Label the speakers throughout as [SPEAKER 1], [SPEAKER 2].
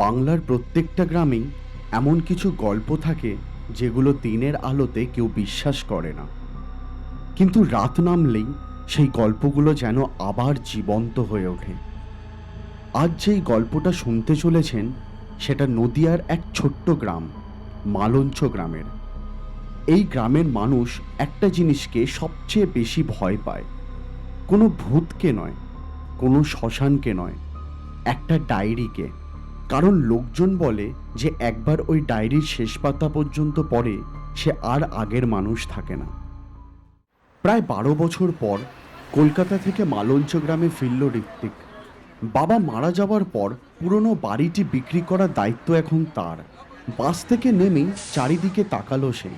[SPEAKER 1] বাংলার প্রত্যেকটা গ্রামেই এমন কিছু গল্প থাকে যেগুলো দিনের আলোতে কেউ বিশ্বাস করে না, কিন্তু রাত নামলেই সেই গল্পগুলো যেন আবার জীবন্ত হয়ে ওঠে। আজ যেই গল্পটা শুনতে চলেছেন সেটা নদিয়ার এক ছোট্ট গ্রাম, মালঞ্চ গ্রামের। এই গ্রামের মানুষ একটা জিনিসকে সবচেয়ে বেশি ভয় পায়, কোনো ভূতকে নয়, কোনো শ্মশানকে নয়, একটা ডায়েরিকে। কারণ লোকজন বলে যে একবার ওই ডায়েরির শেষ পাতা পর্যন্ত পড়ে সে আর আগের মানুষ থাকে না। প্রায় 12 বছর পর কলকাতা থেকে মালঞ্চ গ্রামে ফিরল ঋত্বিক। বাবা মারা যাওয়ার পর পুরনো বাড়িটি বিক্রি করার দায়িত্ব এখন তার। বাস থেকে নেমেই চারিদিকে তাকালো সে।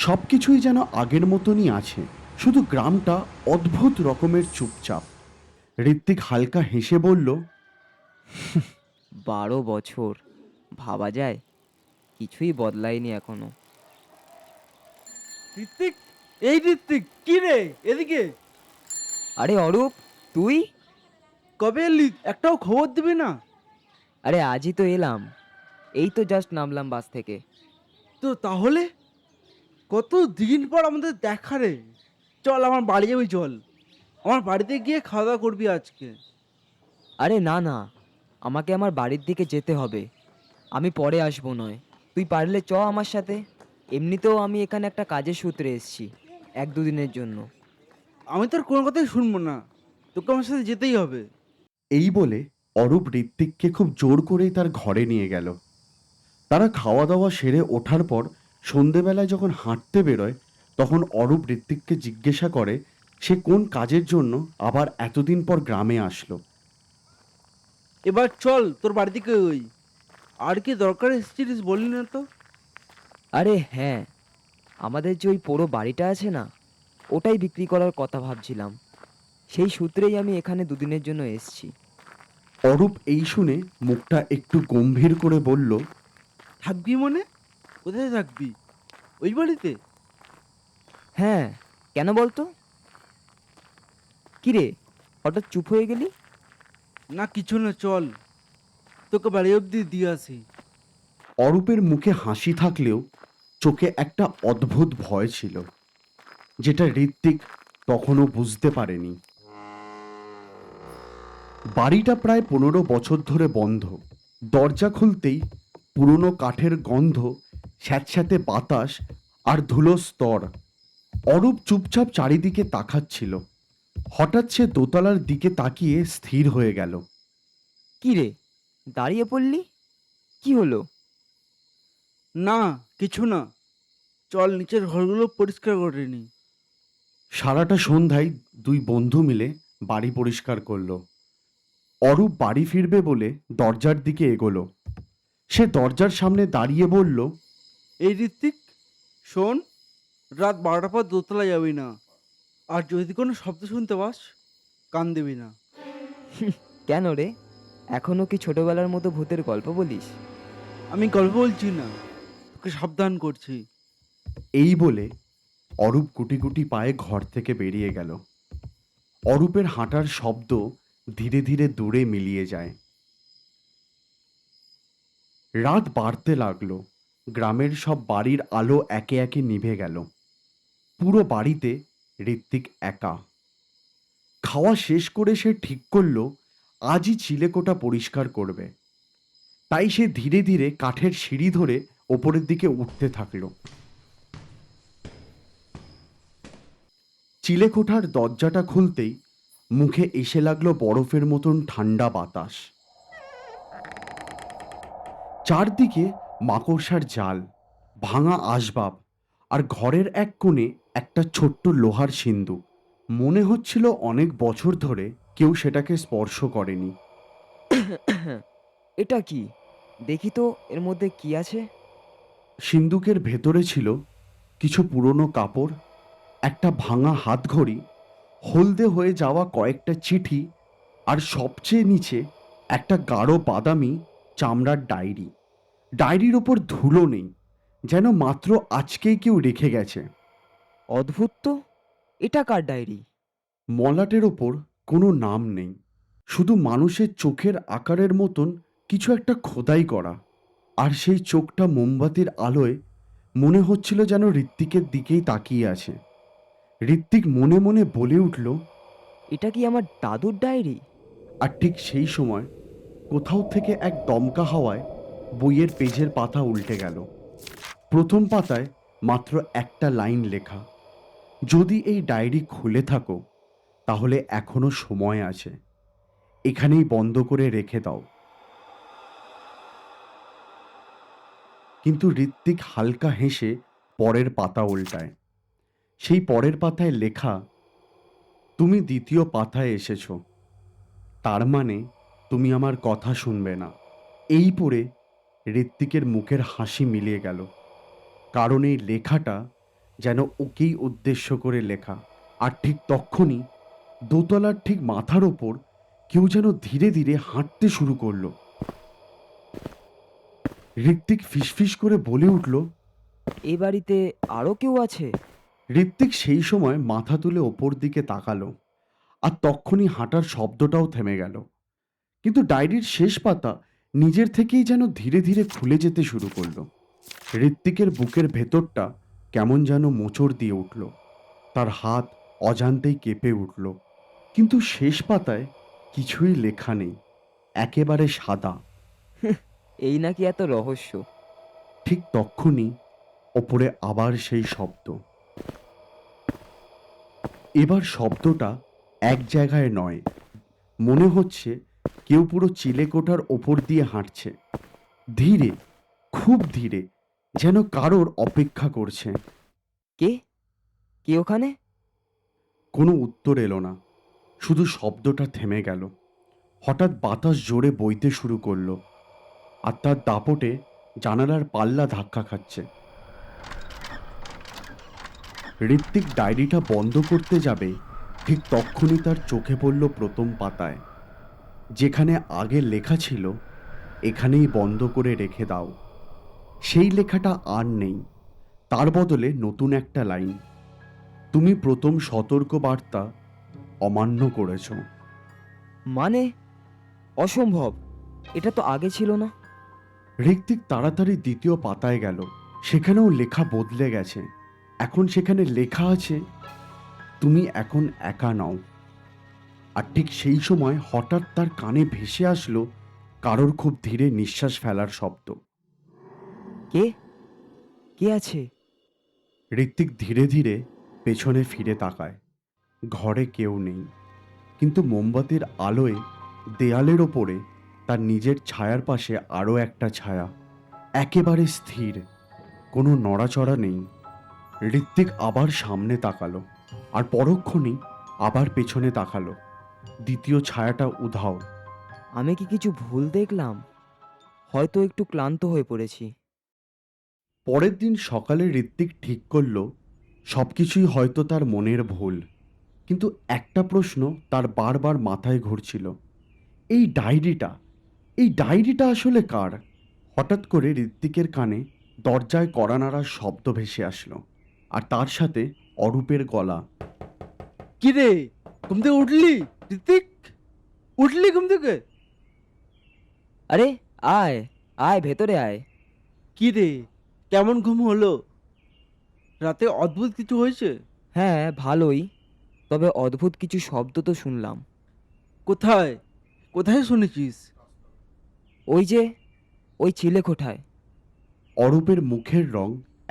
[SPEAKER 1] সব কিছুই যেন আগের মতনই আছে, শুধু গ্রামটা অদ্ভুত রকমের চুপচাপ। ঋত্বিক হালকা হেসে বলল,
[SPEAKER 2] 12 বছর, ভাবা যায়? কিছুই বদলায়নি এখনো।
[SPEAKER 3] ঋত্বিক, এই ঋত্বিক, কি রে এদিকে?
[SPEAKER 2] আরে অরূপ, তুই?
[SPEAKER 3] কবে এলি? একটাও খবর দিবি না?
[SPEAKER 2] আরে আজই তো এলাম, এই তো জাস্ট নামলাম বাস থেকে।
[SPEAKER 3] তো তাহলে কত দিন পর আমাদের দেখা রে। চল আমার বাড়ি যাবি, চল আমার বাড়িতে গিয়ে খাওয়া দাওয়া করবি আজকে।
[SPEAKER 2] আরে না না, আমাকে আমার বাড়ির দিকে যেতে হবে, আমি পরে আসবো নয়। তুই পারলে চ আমার সাথে। এমনিতেও আমি এখানে একটা কাজের সূত্রে এসেছি, 1-2 দিনের জন্য।
[SPEAKER 3] আমি তোর কোনো কথাই শুনবো না, তোকে আমার সাথে যেতেই হবে।
[SPEAKER 1] এই বলে অরূপ ঋত্বিককে খুব জোর করেই তার ঘরে নিয়ে গেল। তারা খাওয়া দাওয়া সেরে ওঠার পর সন্ধেবেলায় যখন হাঁটতে বেরোয়, তখন অরূপ ঋত্বিককে জিজ্ঞাসা করে সে কোন কাজের জন্য আবার এতদিন পর গ্রামে আসলো।
[SPEAKER 3] এবার চল তোর বাড়ি থেকে ওই, আর কি দরকার এসেছিলিস বললি না তো?
[SPEAKER 2] আরে হ্যাঁ, আমাদের যে ওই পুরো বাড়িটা আছে না, ওটাই বিক্রি করার কথা ভাবছিলাম। সেই সূত্রেই আমি এখানে 2 দিনের জন্য এসেছি।
[SPEAKER 1] অরূপ এই শুনে মুখটা একটু গম্ভীর করে বলল,
[SPEAKER 3] থাকবি মানে? কোথায় থাকবি? ওই বাড়িতে?
[SPEAKER 2] হ্যাঁ, কেন বলতো? কিরে, হঠাৎ চুপ হয়ে গেলি?
[SPEAKER 3] না কিছু না, চল তোকে বাড়ি অব্দি দিয়ে আসি।
[SPEAKER 1] অরূপের মুখে হাসি থাকলেও চোখে একটা অদ্ভুত ভয় ছিল, যেটা ঋত্বিক তখনও বুঝতে পারেনি। বাড়িটা প্রায় 15 বছর ধরে বন্ধ। দরজা খুলতেই পুরনো কাঠের গন্ধ, স্যাঁতস্যাঁতে বাতাস আর ধুলো স্তর। অরূপ চুপচাপ চারিদিকে তাকাচ্ছিল। হঠাৎ সে দোতলার দিকে তাকিয়ে স্থির হয়ে গেল।
[SPEAKER 2] কিরে, দাঁড়িয়ে পড়লি? কি হলো?
[SPEAKER 3] না কিছু না, চল নিচের ঘরগুলো পরিষ্কার করে নি।
[SPEAKER 1] সারাটা সন্ধ্যায় দুই বন্ধু মিলে বাড়ি পরিষ্কার করলো। অরূপ বাড়ি ফিরবে বলে দরজার দিকে এগোলো। সে দরজার সামনে দাঁড়িয়ে বলল,
[SPEAKER 3] এই ঋত্বিক, শোন, রাত 12টার পর দোতলা যাবি না, আর যদি কোনো শব্দ শুনতে পাস কান দিবি না।
[SPEAKER 2] কেন রে, এখনো কি ছোটবেলার মতো ভূতের গল্প বলিস?
[SPEAKER 3] আমি গল্প বলছি না, তোকে সাবধান করছি।
[SPEAKER 1] এই বলে অরূপ গুটি গুটি পায়ে ঘর থেকে বেরিয়ে গেল। অরূপের হাঁটার শব্দ ধীরে ধীরে দূরে মিলিয়ে যায়। রাত বাড়তে লাগলো। গ্রামের সব বাড়ির আলো একে একে নিভে গেল। পুরো বাড়িতে ঋত্বিক একা। খাওয়া শেষ করে সে ঠিক করলো আজই চিলেকোঠা পরিষ্কার করবে। তাই সে ধীরে ধীরে কাঠের সিঁড়ি ধরে ওপরের দিকে উঠতে থাকলো। চিলেকোঠার দরজাটা খুলতেই মুখে এসে লাগলো বরফের মতন ঠান্ডা বাতাস। চারদিকে মাকড়সার জাল, ভাঙা আসবাব, আর ঘরের এক কোণে একটা ছোট্ট লোহার সিন্দুক। মনে হচ্ছিল অনেক বছর ধরে কেউ সেটাকে স্পর্শ করেনি।
[SPEAKER 2] এটা কি? দেখি তো এর মধ্যে কি আছে।
[SPEAKER 1] সিন্দুকের ভেতরে ছিল কিছু পুরনো কাপড়, একটা ভাঙা হাতঘড়ি, হলদে হয়ে যাওয়া কয়েকটা চিঠি, আর সবচেয়ে নিচে একটা গাঢ় বাদামি চামড়ার ডায়েরি। ডায়েরির ওপর ধুলো নেই, যেন মাত্র আজকেই কেউ রেখে গেছে।
[SPEAKER 2] অদ্ভুত তো, এটা কার ডায়েরি?
[SPEAKER 1] মলাটের ওপর কোনো নাম নেই, শুধু মানুষের চোখের আকারের মতন কিছু একটা খোদাই করা, আর সেই চোখটা মোমবাতির আলোয় মনে হচ্ছিল যেন ঋত্বিকের দিকেই তাকিয়ে আছে। ঋত্বিক মনে মনে বলে উঠল।
[SPEAKER 2] এটা কি আমার দাদুর ডায়েরি?
[SPEAKER 1] আর ঠিক সেই সময় কোথাও থেকে এক দমকা হাওয়ায় বইয়ের পেজের পাতা উল্টে গেল। প্রথম পাতায় মাত্র একটা লাইন লেখা, যদি এই ডায়েরি খুলে থাকো তাহলে এখনো সময় আছে, এখানেই বন্ধ করে রেখে দাও। কিন্তু ঋত্বিক হালকা হেসে পরের পাতা উল্টায়। সেই পরের পাতায় লেখা, তুমি দ্বিতীয় পাতায় এসেছো, তার মানে তুমি আমার কথা শুনবে না। এই পড়ে ঋত্বিকের মুখের হাসি মিলিয়ে গেল, কারণ এই লেখাটা যেন ওকেই উদ্দেশ্য করে লেখা। আর ঠিক তক্ষুনি দোতলার ঠিক মাথার ওপর কেউ যেন ধীরে ধীরে হাঁটতে শুরু করলো। ঋত্বিক ফিসফিস করে বলে উঠল।
[SPEAKER 2] এই বাড়িতে আরও কেউ আছে?
[SPEAKER 1] ঋত্বিক সেই সময় মাথা তুলে ওপর দিকে তাকালো, আর তক্ষুনি হাঁটার শব্দটাও থেমে গেল। কিন্তু ডায়েরির শেষ পাতা নিজের থেকেই যেন ধীরে ধীরে খুলে যেতে শুরু করলো। ঋত্বিকের বুকের ভেতরটা কেমন যেন মোচড় দিয়ে উঠল, তার হাত অজান্তেই কেঁপে উঠল। কিন্তু শেষ পাতায় কিছুই লেখা নেই, একেবারে সাদা।
[SPEAKER 2] এই নাকি এত রহস্য?
[SPEAKER 1] ঠিক তক্ষুনি ওপরে আবার সেই শব্দ। এবার শব্দটা এক জায়গায় নয়, মনে হচ্ছে কেউ পুরো চিলেকোঠার ওপর দিয়ে হাঁটছে, ধীরে, খুব ধীরে, যেন কারোর অপেক্ষা করছে।
[SPEAKER 2] কে? কে ওখানে?
[SPEAKER 1] কোনো উত্তর এলো না, শুধু শব্দটা থেমে গেল। হঠাৎ বাতাস জোরে বইতে শুরু করলো, আর তার দাপটে জানালার পাল্লা ধাক্কা খাচ্ছে। ঋত্বিক ডায়েরিটা বন্ধ করতে যাবে, ঠিক তক্ষুনি তার চোখে পড়ল প্রথম পাতায়, যেখানে আগে লেখা ছিল, এখানেই বন্ধ করে রেখে দাও। সেই লেখাটা আর নেই, তার বদলে নতুন একটা লাইন, তুমি প্রথম সতর্ক বার্তা অমান্য করেছ।
[SPEAKER 2] মানে অসম্ভব, এটা তো আগে ছিল না।
[SPEAKER 1] ঋত্বিক তাড়াতাড়ি দ্বিতীয় পাতায় গেল, সেখানেও লেখা বদলে গেছে। এখন সেখানে লেখা আছে, তুমি এখন একা নও। আর ঠিক সেই সময় হঠাৎ তার কানে ভেসে আসলো কারোর খুব ধীরে নিঃশ্বাস ফেলার শব্দ।
[SPEAKER 2] কে? কে আছে?
[SPEAKER 1] ঋত্বিক ধীরে ধীরে পেছনে ফিরে তাকায়। ঘরে কেউ নেই, কিন্তু মোমবাতির আলোয় দেয়ালের ওপরে তার নিজের ছায়ার পাশে আরও একটা ছায়া, একেবারে স্থির, কোনো নড়াচড়া নেই। ঋত্বিক আবার সামনে তাকালো, আর পরক্ষণেই আবার পেছনে তাকালো। দ্বিতীয় ছায়াটা উধাও।
[SPEAKER 2] আমি কি কিছু ভুল দেখলাম? হয়তো একটু ক্লান্ত হয়ে পড়েছি।
[SPEAKER 1] পরের দিন সকালে ঋত্বিক ঠিক করল সবকিছুই হয়তো তার মনের ভুল। কিন্তু একটা প্রশ্ন তার বারবার মাথায় ঘুরছিল, এই ডায়েরিটা, এই ডায়েরিটা আসলে কার? হঠাৎ করে ঋত্বিকের কানে দরজায় কড়া নাড়ার শব্দ ভেসে আসলো, আর তার সাথে অরূপের গলা।
[SPEAKER 3] কি রে, ঘুম থেকে উঠলি ঋত্বিক? উঠলি ঘুম থেকে?
[SPEAKER 2] আরে আয়, আয় ভেতরে আয়।
[SPEAKER 3] কি রে, কেমন ঘুম হলো? রাতে অদ্ভুত কিছু হয়েছে?
[SPEAKER 2] হ্যাঁ ভালোই, তবে অদ্ভুত কিছু শব্দ তো শুনলাম।
[SPEAKER 3] কোথায়? কোথায় শুনেছিস?
[SPEAKER 2] ওই যে, ওই চিলেকোঠায়।
[SPEAKER 1] অরূপের মুখের রং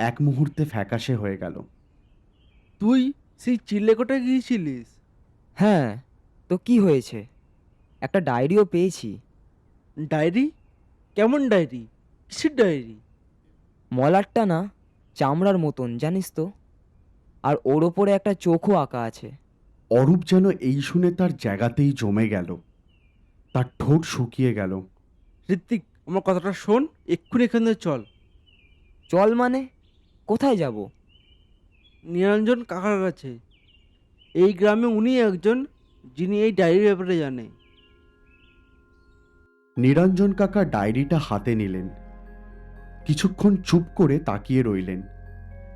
[SPEAKER 1] এক মুহূর্তে ফ্যাকাশে হয়ে গেল।
[SPEAKER 3] তুই সেই চিল্লেকোটায় গিয়েছিলিস?
[SPEAKER 2] হ্যাঁ, তো কি হয়েছে? একটা ডায়েরিও পেয়েছি।
[SPEAKER 3] ডায়েরি? কেমন ডায়েরি? কিসের ডায়েরি?
[SPEAKER 2] মলাটটা না, চামড়ার মতন জানিস তো, আর ওর ওপরে একটা চোখও আঁকা আছে।
[SPEAKER 1] অরূপ যেন এই শুনে তার জায়গাতেই জমে গেল, তার ঠোঁট শুকিয়ে গেল।
[SPEAKER 3] ঋত্বিক, আমার কথাটা শোন, এক্ষুনি এখান থেকে চল।
[SPEAKER 2] চল মানে? কোথায় যাব?
[SPEAKER 3] নিরঞ্জন কাকার কাছে। এই গ্রামে উনি একজন যিনি এই ডায়েরির ব্যাপারে জানে।
[SPEAKER 1] নিরঞ্জন কাকা ডায়েরিটা হাতে নিলেন, কিছুক্ষণ চুপ করে তাকিয়ে রইলেন,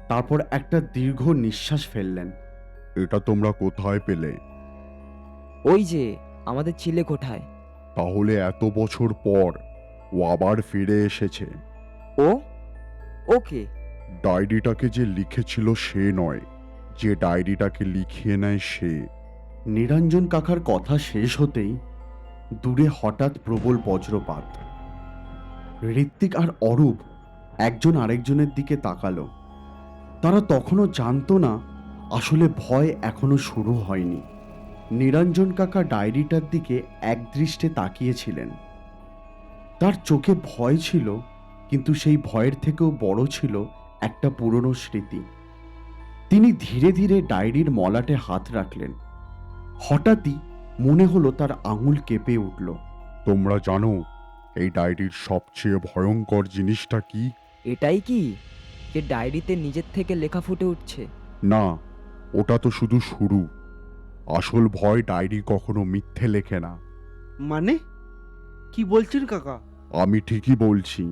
[SPEAKER 1] তারপর একটা দীর্ঘ নিঃশ্বাস ফেললেন।
[SPEAKER 4] এটা তোমরা কোথায় পেলে?
[SPEAKER 2] ওই যে আমাদের চিলেকোঠায়।
[SPEAKER 4] তাহলে এত বছর পর ও আবার ফিরে এসেছে।
[SPEAKER 2] ও ওকে।
[SPEAKER 4] ডায়েরিটাকে যে লিখেছিল সে নয়, যে ডায়েরিটাকে লিখিয়ে নেয় সে।
[SPEAKER 1] নিরঞ্জন কাকার কথা শেষ হতেই দূরে হঠাৎ প্রবল বজ্রপাত। ঋত্বিক আর অরূপ একজন আরেকজনের দিকে তাকালো। তারা তখনও জানতো না আসলে ভয় এখনো শুরু হয়নি। নিরঞ্জন কাকা ডায়েরিটার দিকে একদৃষ্টে তাকিয়েছিলেন। তার চোখে ভয় ছিল, কিন্তু সেই ভয়ের থেকেও বড় ছিল একটা পুরনো স্মৃতি। তিনি ধীরে ধীরে ডায়েরির মলাটে হাত রাখলেন। হঠাৎই মনে হলো তার আঙুল কেঁপে উঠল।
[SPEAKER 4] তোমরা জানো এই ডায়েরির সবচেয়ে ভয়ঙ্কর জিনিসটা কি?
[SPEAKER 2] এটাই কি, যে ডায়েরিতে নিজের থেকে লেখা ফুটে উঠছে?
[SPEAKER 4] না, ওটা তো শুধু শুরু। আসল ভয় ডায়েরি কখনো মিথ্যে লেখে না।
[SPEAKER 3] মানে কি বলছেন কাকা?
[SPEAKER 4] আমি ঠিকই বলছি।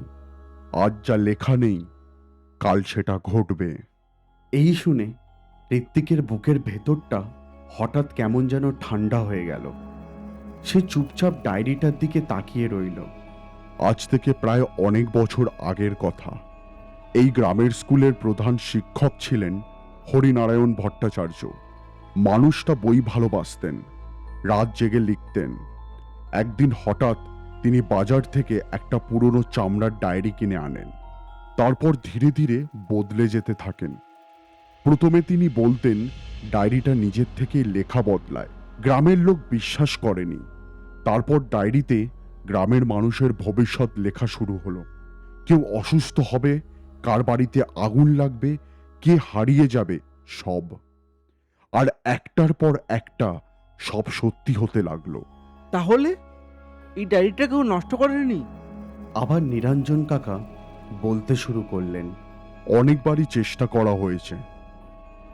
[SPEAKER 4] আজ যা লেখা নেই, কাল সেটা ঘটবে।
[SPEAKER 1] এই শুনে ঋত্বিকের বুকের ভেতরটা হঠাৎ কেমন যেন ঠান্ডা হয়ে গেল। সে চুপচাপ ডায়েরিটার দিকে তাকিয়ে রইল।
[SPEAKER 4] আজ থেকে প্রায় অনেক বছর আগের কথা। এই গ্রামের স্কুলের প্রধান শিক্ষক ছিলেন হরিনারায়ণ ভট্টাচার্য। মানুষটা বই ভালোবাসতেন, রাত জেগে লিখতেন। একদিন হঠাৎ তিনি বাজার থেকে একটা পুরনো চামড়ার ডায়েরি কিনে আনেন। তারপর ধীরে ধীরে বদলে যেতে থাকেন। প্রথমে তিনি বলতেন ডায়েরিটা নিজের থেকেই লেখা বদলায়। গ্রামের লোক বিশ্বাস করেনি। তারপর ডায়েরিতে গ্রামের মানুষের ভবিষ্যৎ লেখা শুরু হলো। কেউ অসুস্থ হবে, কার বাড়িতে আগুন লাগবে, কে হারিয়ে যাবে, সব। আর একটার পর একটা সব সত্যি হতে লাগলো।
[SPEAKER 3] তাহলে এই ডায়েরিটা কেউ নষ্ট করেনি?
[SPEAKER 1] আবার নিরঞ্জন কাকা বলতে শুরু করলেন।
[SPEAKER 4] অনেকবারই চেষ্টা করা হয়েছে।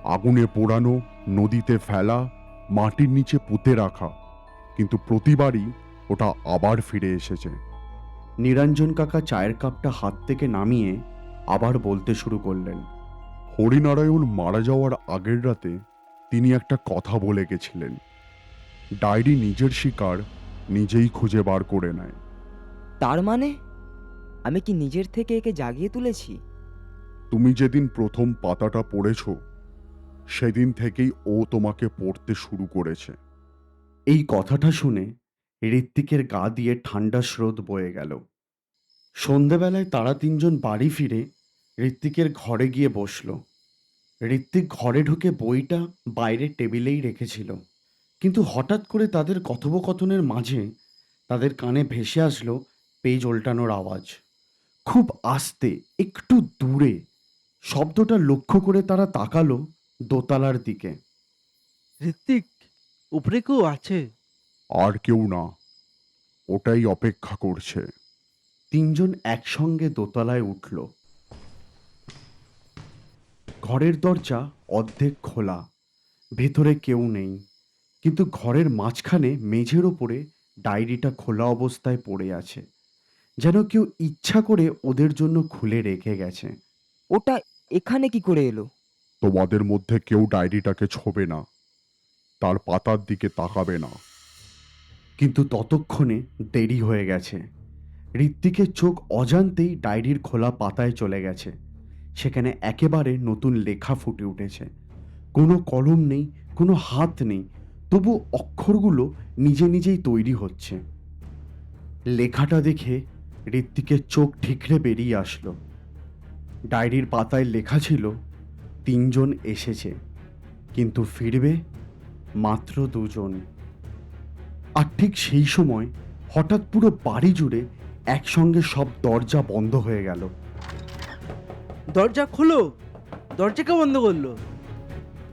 [SPEAKER 4] আগুনে পোড়ানো, নদীতে ফেলা, মাটির নিচে পুঁতে রাখা, কিন্তু প্রতিবারই ওটা আবার ফিরে এসেছে।
[SPEAKER 1] নিরঞ্জন কাকা চায়ের কাপটা হাত থেকে নামিয়ে আবার বলতে শুরু করলেন।
[SPEAKER 4] হরিনারায়ণ মারা যাওয়ার আগের রাতে তিনি একটা কথা বলে গেছিলেন, ডায়েরি নিজের শিকার নিজেই খুঁজে বার করে নেয়।
[SPEAKER 2] তার মানে আমি কি নিজের থেকে একে জাগিয়ে তুলেছি?
[SPEAKER 4] তুমি যেদিন প্রথম পাতাটা পড়েছ, সেদিন থেকেই ও তোমাকে পড়তে শুরু করেছে।
[SPEAKER 1] এই কথাটা শুনে ঋত্বিকের গা দিয়ে ঠান্ডা স্রোত বয়ে গেল। সন্ধেবেলায় তারা তিনজন বাড়ি ফিরে ঋত্বিকের ঘরে গিয়ে বসল। ঋত্বিক ঘরে ঢুকে বইটা বাইরের টেবিলেই রেখেছিল, কিন্তু হঠাৎ করে তাদের কথোপকথনের মাঝে তাদের কানে ভেসে আসলো পেজ ওল্টানোর আওয়াজ। খুব আস্তে, একটু দূরে। শব্দটা লক্ষ্য করে তারা তাকালো দোতলার দিকে।
[SPEAKER 3] ঋত্বিক, উপরে কেউ আছে?
[SPEAKER 4] আর কেউ না, ওটাই অপেক্ষা করছে।
[SPEAKER 1] তিনজন একসঙ্গে দোতলায় উঠল। ঘরের দরজা অর্ধেক খোলা, ভেতরে কেউ নেই, কিন্তু ঘরের মাঝখানে মেঝের ওপরে ডায়েরিটা খোলা অবস্থায় পড়ে আছে, যেন কেউ ইচ্ছা করে ওদের জন্য খুলে রেখে গেছে।
[SPEAKER 2] ওটা এখানে কি করে এলো?
[SPEAKER 4] তোমাদের মধ্যে কেউ ডায়েরিটাকে ছোবে না, তার পাতার দিকে তাকাবে না।
[SPEAKER 1] কিন্তু ততক্ষণে দেরি হয়ে গেছে। ঋত্বিকের চোখ অজান্তেই ডায়েরির খোলা পাতায় চলে গেছে। সেখানে একেবারে নতুন লেখা ফুটে উঠেছে। কোনো কলম নেই, কোনো হাত নেই, তবু অক্ষরগুলো নিজে নিজেই তৈরি হচ্ছে। লেখাটা দেখে ঋত্বিকের চোখ ঠিকরে বেরিয়ে আসলো। ডায়েরির পাতায় লেখা ছিল, তিনজন এসেছে, কিন্তু ফিরবে মাত্র দুজন। আর ঠিক সেই সময় হঠাৎ পুরো বাড়ি জুড়ে একসঙ্গে সব দরজা বন্ধ হয়ে গেল।
[SPEAKER 3] দরজা খোলো! দরজা কে বন্ধ করলো?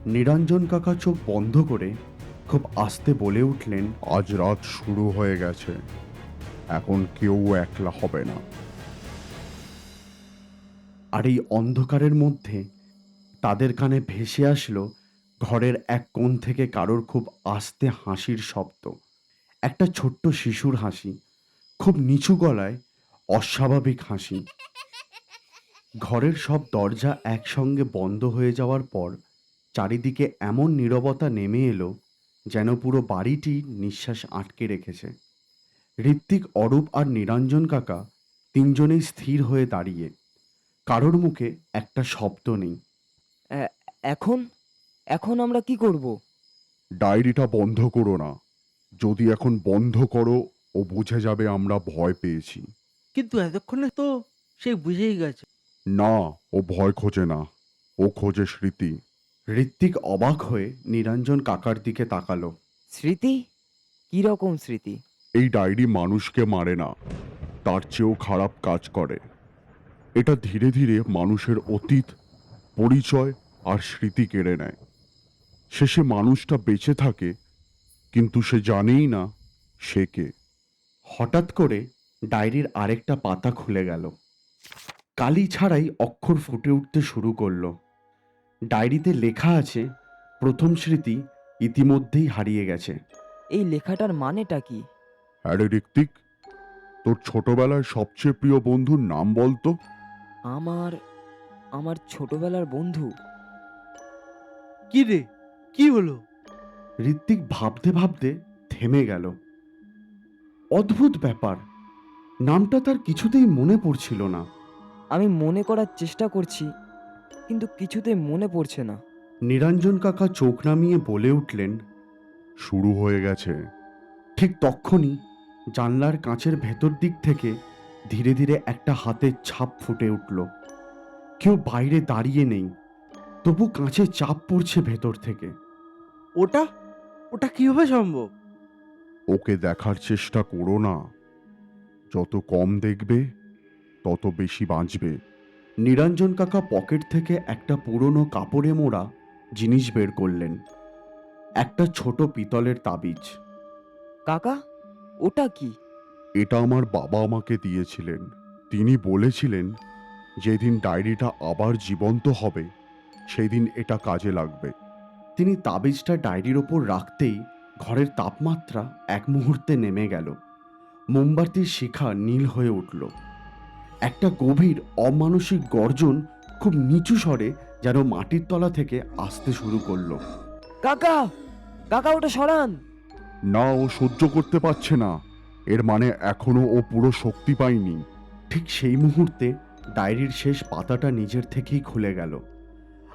[SPEAKER 1] নিরঞ্জন কাকা চোখ বন্ধ করে খুব আস্তে বলে উঠলেন,
[SPEAKER 4] আজ রাত শুরু হয়ে গেছে, এখন কেউ একলা হবে না।
[SPEAKER 1] আর এই অন্ধকারের মধ্যে তাদের কানে ভেসে আসলো ঘরের এক কোণ থেকে কারোর খুব আস্তে হাসির শব্দ। একটা ছোট্ট শিশুর হাসি, খুব নিচু গলায়, অস্বাভাবিক হাসি। ঘরের সব দরজা একসঙ্গে বন্ধ হয়ে যাওয়ার পর চারিদিকে এমন নীরবতা নেমে এলো যেন পুরো বাড়িটি নিঃশ্বাস আটকে রেখেছে। ঋত্বিক, অরূপ আর নিরঞ্জন কাকা তিনজনেই স্থির হয়ে দাঁড়িয়ে। কারোর মুখে একটা শব্দ নেই।
[SPEAKER 2] এ- এখন এখন আমরা কি করব?
[SPEAKER 4] ডায়েরিটা বন্ধ করো না। যদি এখন বন্ধ করো, ও বুঝে যাবে আমরা ভয় পেয়েছি।
[SPEAKER 3] কিন্তু এতক্ষণে তো সে বুঝেই গেছে।
[SPEAKER 4] না, ও ভয় খোঁজে না, ও খোঁজে স্মৃতি।
[SPEAKER 1] ঋত্বিক অবাক হয়ে নিরঞ্জন কাকার দিকে তাকালো।
[SPEAKER 2] স্মৃতি? কি রকম স্মৃতি?
[SPEAKER 4] এই ডায়েরি মানুষকে মারে না, তার চেয়েও খারাপ কাজ করে। এটা ধীরে ধীরে মানুষের অতীত, পরিচয় আর স্মৃতি কেড়ে নেয়। শেষে মানুষটা বেঁচে থাকে, কিন্তু সে জানেই না সে কে।
[SPEAKER 1] হঠাৎ করে ডায়েরির আরেকটা পাতা খুলে গেল। কালি ছাড়াই অক্ষর ফুটে উঠতে শুরু করলো। ডায়েরিতে লেখা আছে, প্রথম স্মৃতি ইতিমধ্যেই হারিয়ে গেছে।
[SPEAKER 2] এই লেখাটার মানেটা কি?
[SPEAKER 4] আরে ঋত্বিক, তোর ছোটবেলায় সবচেয়ে প্রিয় বন্ধুর নাম বলতো।
[SPEAKER 2] আমার আমার ছোটবেলার বন্ধু?
[SPEAKER 3] কি রে, কি হলো?
[SPEAKER 1] ঋত্বিক ভাবতে ভাবতে থেমে গেল। অদ্ভুত ব্যাপার, নামটা তার কিছুতেই মনে পড়ছিল না।
[SPEAKER 2] আমি মনে করার চেষ্টা করছি, কিন্তু কিছুতে মনে পড়ছে না।
[SPEAKER 1] নিরঞ্জন কাকা চোখ নামিয়ে বলে উঠলেন।
[SPEAKER 4] শুরু হয়ে গেছে।
[SPEAKER 1] ঠিক তক্ষুনি জানলার কাঁচের ভেতর দিক থেকে ধীরে ধীরে একটা হাতের ছাপ ফুটে উঠল। কেউ বাইরে দাঁড়িয়ে নেই, তবু কাঁচে চাপ পড়ছে ভেতর থেকে।
[SPEAKER 3] ওটা ওটা কিভাবে সম্ভব?
[SPEAKER 4] ওকে দেখার চেষ্টা করো না, যত কম দেখবে তত বেশি বাঁচবে।
[SPEAKER 1] নিরঞ্জন কাকা পকেট থেকে একটা পুরনো কাপড়ে মোড়া জিনিস বের করলেন। একটা ছোট পিতলের তাবিজ।
[SPEAKER 2] কাকা, ওটা কি?
[SPEAKER 4] এটা আমার বাবা আমাকে দিয়েছিলেন। তিনি বলেছিলেন, যেদিন ডায়েরিটা আবার জীবন্ত হবে সেই দিন এটা কাজে লাগবে।
[SPEAKER 1] তিনি তাবিজটা ডায়েরির ওপর রাখতেই ঘরের তাপমাত্রা এক মুহূর্তে নেমে গেল। মোমবাতির শিখা নীল হয়ে উঠল। একটা গভীর অমানসিক গর্জন খুব নিচু স্বরে যেন মাটির তলা থেকে আসতে শুরু করলো।
[SPEAKER 2] কাকা, কাকা, ওটা সরান।
[SPEAKER 4] না, ও সহ্য করতে পারছে না। এর মানে এখনো ও পুরো শক্তি পায়নি।
[SPEAKER 1] ঠিক সেই মুহূর্তে ডায়েরির শেষ পাতাটা নিজের থেকেই খুলে গেল।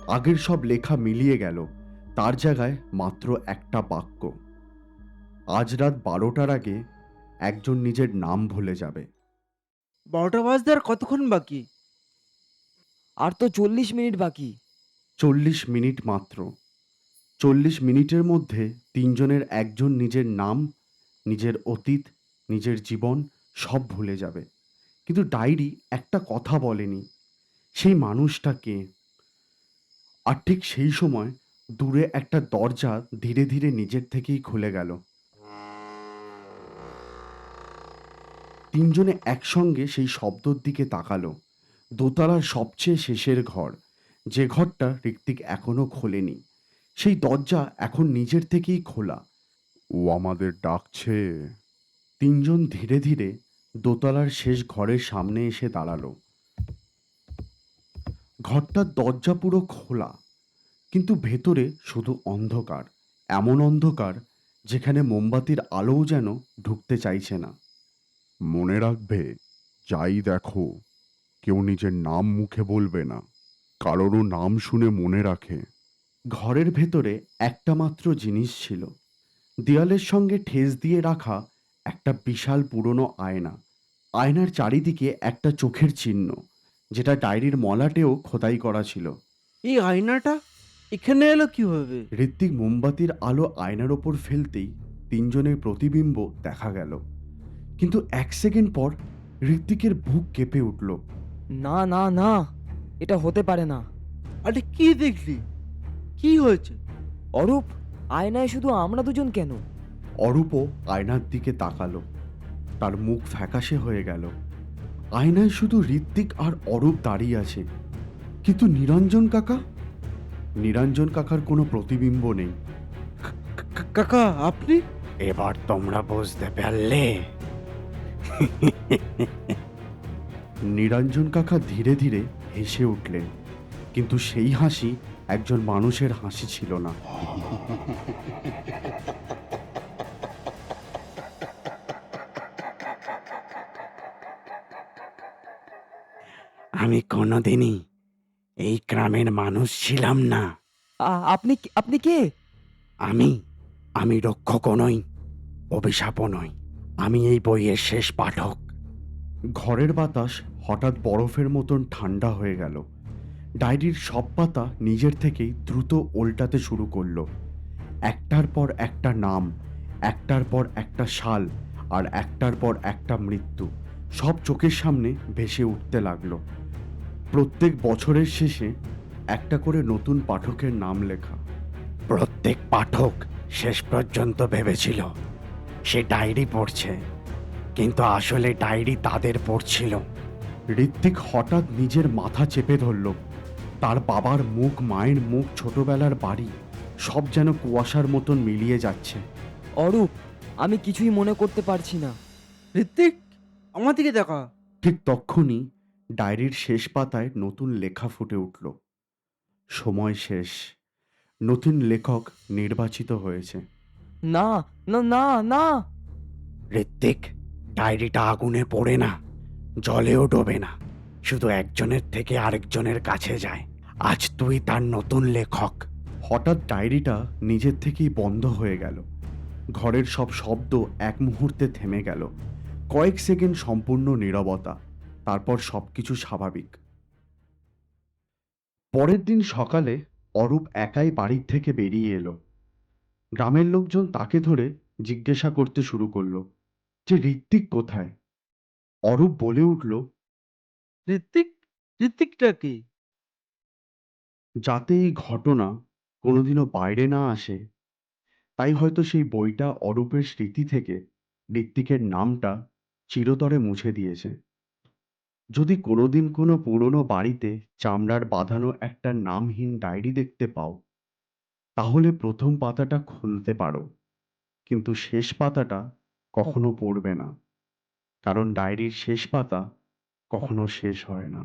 [SPEAKER 1] আগের সব লেখা মিলিয়ে গেল, তার জায়গায় মাত্র একটা বাক্য। আজ রাত 12টার আগে একজন নিজের নাম ভুলে যাবে।
[SPEAKER 3] 12টা বাজতে আর কতক্ষণ বাকি?
[SPEAKER 2] আর তো 40 মিনিট বাকি।
[SPEAKER 1] 40 মিনিট মাত্র। 40 মিনিটের মধ্যে তিনজনের একজন নিজের নাম, নিজের অতীত, নিজের জীবন সব ভুলে যাবে। কিন্তু ডায়েরি একটা কথা বলেনি, সেই মানুষটা কে। আর ঠিক সেই সময় দূরে একটা দরজা ধীরে ধীরে নিজের থেকেই খুলে গেল। তিনজনে একসঙ্গে সেই শব্দর দিকে তাকালো। দোতলার সবচেয়ে শেষের ঘর, যে ঘরটা ঋত্বিক এখনো খোলেনি, সেই দরজা এখন নিজের থেকেই খোলা।
[SPEAKER 4] ও আমাদের ডাকছে।
[SPEAKER 1] তিনজন ধীরে ধীরে দোতলার শেষ ঘরের সামনে এসে দাঁড়ালো। ঘরটার দরজা পুরো খোলা, কিন্তু ভেতরে শুধু অন্ধকার। এমন অন্ধকার যেখানে মোমবাতির আলোও যেন ঢুকতে চাইছে না।
[SPEAKER 4] মনে রাখবে, যাই দেখো, কেউ নিজের নাম মুখে বলবে না। কারোরও নাম শুনে মনে রাখে।
[SPEAKER 1] ঘরের ভেতরে একটা মাত্র জিনিস ছিল, দেয়ালের সঙ্গে ঠেস দিয়ে রাখা একটা বিশাল পুরনো আয়না। আয়নার চারিদিকে একটা চোখের চিহ্ন, যেটা ডায়েরির মলাটেও খোদাই করা ছিল।
[SPEAKER 3] এই আয়নাটা এখানে এলো কিভাবে?
[SPEAKER 1] ঋত্বিক মোমবাতির আলো আয়নার ওপর ফেলতেই তিনজনের প্রতিবিম্ব দেখা গেল। কিন্তু 1 সেকেন্ড পর ঋত্বিকের বুক কেঁপে উঠল।
[SPEAKER 2] না না না, এটা হতে পারে না।
[SPEAKER 3] আরে কি দেখলি? কি হয়েছে?
[SPEAKER 2] অরূপ, আয়নায় শুধু আমরা দুজন কেন?
[SPEAKER 1] অরূপও আয়নার দিকে তাকালো। তার মুখ ফ্যাকাশে হয়ে গেল। আয়নায় শুধু ঋত্বিক আর অরূপ দাঁড়িয়ে আছে, কিন্তু নিরঞ্জন কাকা? নিরঞ্জন কাকার কোনো প্রতিবিম্ব নেই।
[SPEAKER 3] কাকা, আপনি?
[SPEAKER 1] এবার তোমরা বুঝতে পারলে? নিরঞ্জন কাকা ধীরে ধীরে হেসে উঠলেন, কিন্তু সেই হাসি একজন মানুষের হাসি ছিল না। আমি কোনোদিনই এই গ্রামের মানুষ ছিলাম না।
[SPEAKER 2] আপনি কে?
[SPEAKER 1] আমি আমি রক্ষকও নই, অভিশাপও নই। আমি এই বইয়ের শেষ পাঠক। ঘরের বাতাস হঠাৎ বরফের মতন ঠান্ডা হয়ে গেল। ডায়েরির সব পাতা নিজের থেকেই দ্রুত উল্টাতে শুরু করলো। একটার পর একটা নাম, একটার পর একটা সাল, আর একটার পর একটা মৃত্যু সব চোখের সামনে ভেসে উঠতে লাগলো। প্রত্যেক বছরের শেষে একটা করে নতুন পাঠকের নাম লেখা। প্রত্যেক পাঠক শেষ পর্যন্ত ভেবেছিল সে ডায়েরি পড়ছে, কিন্তু আসলে ডায়েরি তাদের পড়ছিল। ঋত্বিক হঠাৎ নিজের মাথা চেপে ধরল। তার বাবার মুখ, মায়ের মুখ, ছোটবেলার বাড়ি সব যেন কুয়াশার মতন মিলিয়ে যাচ্ছে।
[SPEAKER 2] অরূপ, আমি কিছুই মনে করতে পারছি না।
[SPEAKER 3] ঋত্বিক, আমার দিকে দেখা।
[SPEAKER 1] ঠিক তক্ষুনি ডায়েরির শেষ পাতায় নতুন লেখা ফুটে উঠল। সময় শেষ, নতুন লেখক নির্বাচিত হয়েছে।
[SPEAKER 2] না, না, না, না।
[SPEAKER 1] ঋত্বিক, ডায়েরিটা আগুনে পড়ে না, জলেও ডোবে না, শুধু একজনের থেকে আরেকজনের কাছে যায়। আজ তুই তার নতুন লেখক। হঠাৎ ডায়েরিটা নিজের থেকেই বন্ধ হয়ে গেল। ঘরের সব শব্দ এক মুহূর্তে থেমে গেল। কয়েক সেকেন্ড সম্পূর্ণ নীরবতা, তারপর সবকিছু স্বাভাবিক। পরের দিন সকালে অরূপ একাই বাড়ির থেকে বেরিয়ে এলো। গ্রামের লোকজন তাকে ধরে জিজ্ঞাসা করতে শুরু করলো যে ঋত্বিক কোথায়। অরূপ বলে উঠল,
[SPEAKER 3] ঋত্বিক? ঋত্বিকটা কি?
[SPEAKER 1] যাতে এই ঘটনা কোনোদিনও বাইরে না আসে, তাই হয়তো সেই বইটা অরূপের স্মৃতি থেকে ঋত্বিকের নামটা চিরতরে মুছে দিয়েছে। যদি কোনোদিন কোনো পুরনো বাড়িতে চামড়ার বাঁধানো একটা নামহীন ডায়েরি দেখতে পাও, তাহলে প্রথম পাতাটা খুলতে পারো, কিন্তু শেষ পাতাটা কখনো পড়বে না, কারণ ডায়েরির শেষ পাতা কখনো শেষ হয় না।